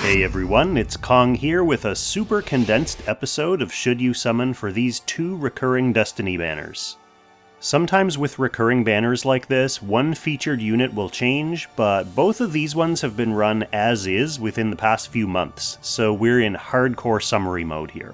Hey everyone, it's Kong here with a super condensed episode of Should You Summon for these two recurring Destiny banners. Sometimes with recurring banners like this, one featured unit will change, but both of these ones have been run as is within the past few months, so we're in hardcore summary mode here.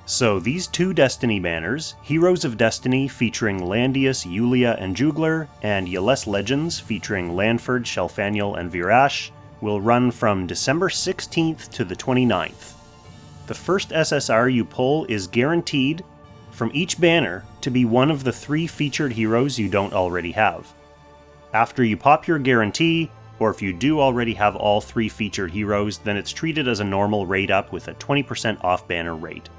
So these two Destiny banners, Heroes of Destiny featuring Landius, Yulia, and Jugler, and Yeless Legends featuring Lanford, Shelfaniel, and Virash, will run from December 16th to the 29th. The first SSR you pull is guaranteed from each banner to be one of the 3 featured heroes you don't already have. After you pop your guarantee, or if you do already have all 3 featured heroes, then it's treated as a normal rate up with a 20% off banner rate.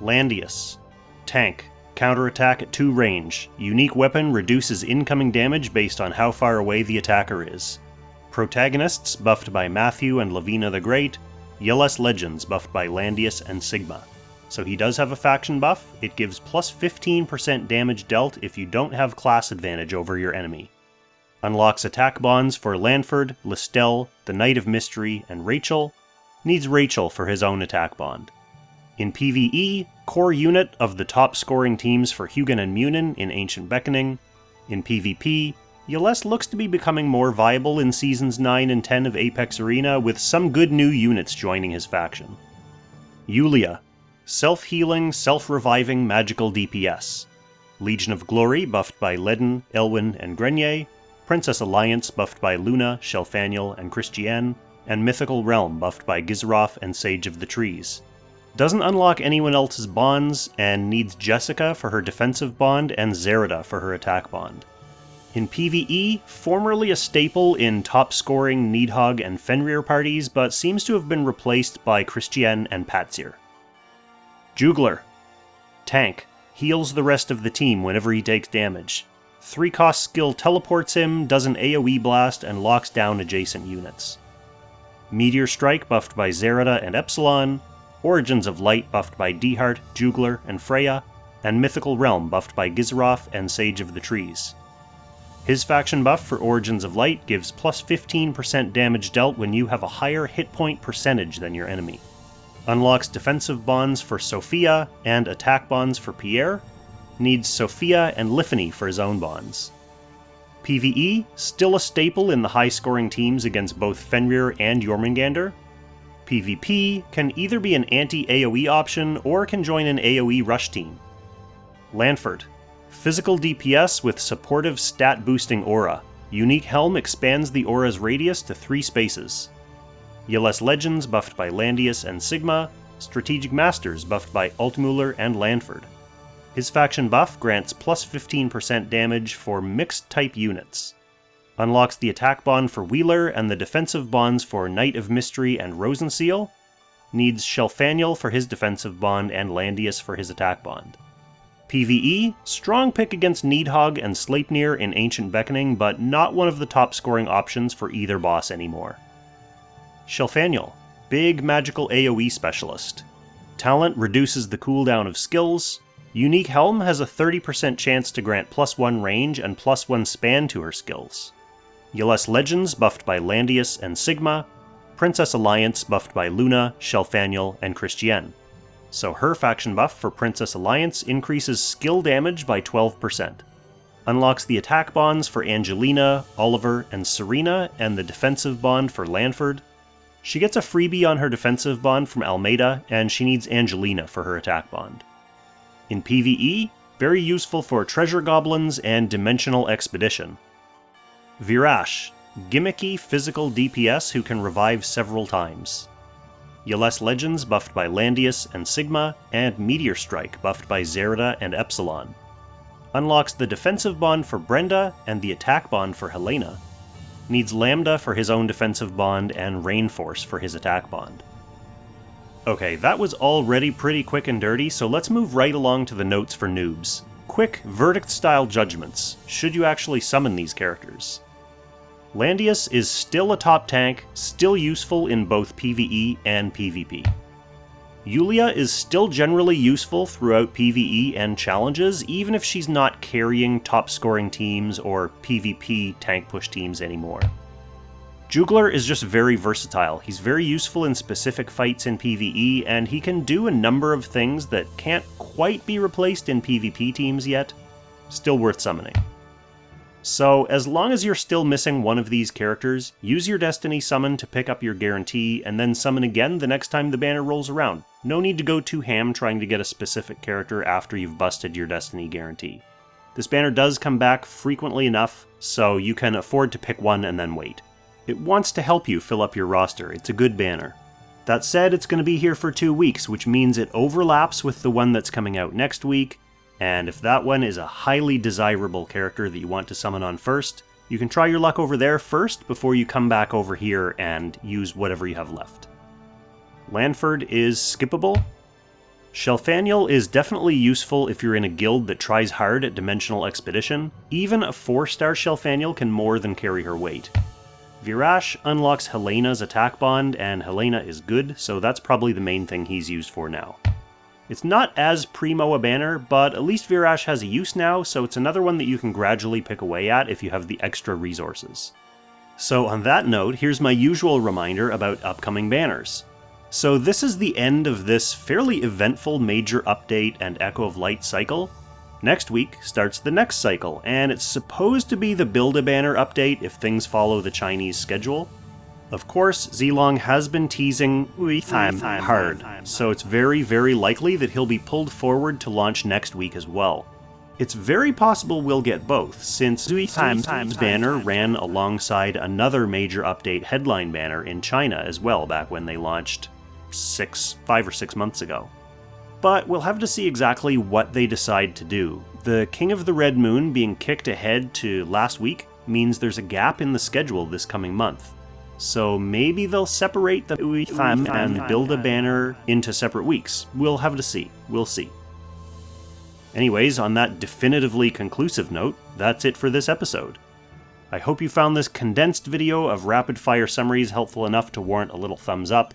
Landius. Tank. Counterattack at 2 range. Unique weapon reduces incoming damage based on how far away the attacker is. Protagonists buffed by Matthew and Lavina the Great, Yeless Legends buffed by Landius and Sigma. So he does have a faction buff. It gives plus 15% damage dealt if you don't have class advantage over your enemy. Unlocks attack bonds for Lanford, Listel, the Knight of Mystery, and Rachel. Needs Rachel for his own attack bond. In PvE, core unit of the top scoring teams for Hugin and Munin in Ancient Beckoning. In PvP, Yeless looks to be becoming more viable in Seasons 9 and 10 of Apex Arena, with some good new units joining his faction. Yulia. Self-healing, self-reviving magical DPS. Legion of Glory buffed by Ledin, Elwyn, and Grenier. Princess Alliance buffed by Luna, Shelfaniel, and Christiane. And Mythical Realm buffed by Gizroff and Sage of the Trees. Doesn't unlock anyone else's bonds, and needs Jessica for her defensive bond and Zerida for her attack bond. In PvE, formerly a staple in top-scoring Needhog and Fenrir parties, but seems to have been replaced by Christiane and Patsir. Jugler. Tank. Heals the rest of the team whenever he takes damage. 3-cost skill teleports him, does an AoE blast, and locks down adjacent units. Meteor Strike buffed by Zerida and Epsilon. Origins of Light buffed by Dehart, Jugler, and Freya. And Mythical Realm buffed by Gizroff and Sage of the Trees. His faction buff for Origins of Light gives plus 15% damage dealt when you have a higher hit point percentage than your enemy. Unlocks defensive bonds for Sophia and attack bonds for Pierre. Needs Sophia and Liphany for his own bonds. PvE, still a staple in the high-scoring teams against both Fenrir and Jormungandr. PvP can either be an anti-AoE option or can join an AoE rush team. Lanford. Physical DPS with supportive stat-boosting aura. Unique Helm expands the aura's radius to 3 spaces. Yeless Legends buffed by Landius and Sigma. Strategic Masters buffed by Altmuller and Lanford. His faction buff grants plus 15% damage for mixed-type units. Unlocks the attack bond for Wheeler and the defensive bonds for Knight of Mystery and Rosenseal. Needs Shelfaniel for his defensive bond and Landius for his attack bond. PvE, strong pick against Needhog and Sleipnir in Ancient Beckoning, but not one of the top scoring options for either boss anymore. Shelfaniel, big magical AoE specialist. Talent reduces the cooldown of skills. Unique Helm has a 30% chance to grant +1 range and +1 span to her skills. Yeless Legends buffed by Landius and Sigma. Princess Alliance buffed by Luna, Shelfaniel, and Christiane. So her faction buff for Princess Alliance increases skill damage by 12%. Unlocks the attack bonds for Angelina, Oliver, and Serena, and the defensive bond for Lanford. She gets a freebie on her defensive bond from Almeida, and she needs Angelina for her attack bond. In PvE, very useful for Treasure Goblins and Dimensional Expedition. Virash, gimmicky physical DPS who can revive several times. Yeless Legends buffed by Landius and Sigma, and Meteor Strike buffed by Zerida and Epsilon. Unlocks the defensive bond for Brenda and the attack bond for Helena. Needs Lambda for his own defensive bond and Rainforce for his attack bond. Okay, that was already pretty quick and dirty, so let's move right along to the notes for noobs. Quick, verdict-style judgments. Should you actually summon these characters? Landius is still a top tank, still useful in both PvE and PvP. Yulia is still generally useful throughout PvE and challenges, even if she's not carrying top-scoring teams or PvP tank push teams anymore. Jugler is just very versatile. He's very useful in specific fights in PvE, and he can do a number of things that can't quite be replaced in PvP teams yet. Still worth summoning. So, as long as you're still missing one of these characters, use your Destiny summon to pick up your guarantee, and then summon again the next time the banner rolls around. No need to go too ham trying to get a specific character after you've busted your Destiny guarantee. This banner does come back frequently enough, so you can afford to pick one and then wait. It wants to help you fill up your roster. It's a good banner. That said, it's going to be here for 2 weeks, which means it overlaps with the one that's coming out next week, and if that one is a highly desirable character that you want to summon on first, you can try your luck over there first before you come back over here and use whatever you have left. Lanford is skippable. Shelfaniel is definitely useful if you're in a guild that tries hard at Dimensional Expedition. Even a 4-star Shelfaniel can more than carry her weight. Virash unlocks Helena's attack bond, and Helena is good, so that's probably the main thing he's used for now. It's not as primo a banner, but at least Virash has a use now, so it's another one that you can gradually pick away at if you have the extra resources. So on that note, here's my usual reminder about upcoming banners. So this is the end of this fairly eventful major update and Echo of Light cycle. Next week starts the next cycle, and it's supposed to be the Build-A-Banner update if things follow the Chinese schedule. Of course, Zilong has been teasing time hard, so it's very, very likely that he'll be pulled forward to launch next week as well. It's very possible we'll get both, since Time's banner ran alongside another major update headline banner in China as well back when they launched 5 or 6 months ago. But we'll have to see exactly what they decide to do. The King of the Red Moon being kicked ahead to last week means there's a gap in the schedule this coming month. So maybe they'll separate the time and build a banner into separate weeks. We'll have to see. We'll see. Anyways, on that definitively conclusive note, that's it for this episode. I hope you found this condensed video of rapid-fire summaries helpful enough to warrant a little thumbs up.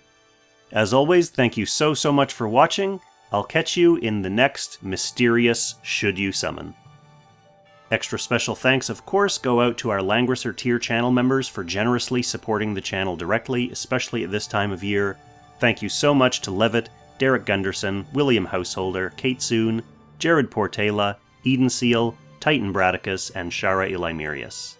As always, thank you so much for watching. I'll catch you in the next mysterious Should You Summon. Extra special thanks, of course, go out to our Langrisser tier channel members for generously supporting the channel directly, especially at this time of year. Thank you so much to Levitt, Derek Gunderson, William Householder, Kate Soon, Jared Portela, Eden Seal, Titan Bradicus, and Shara Elimirius.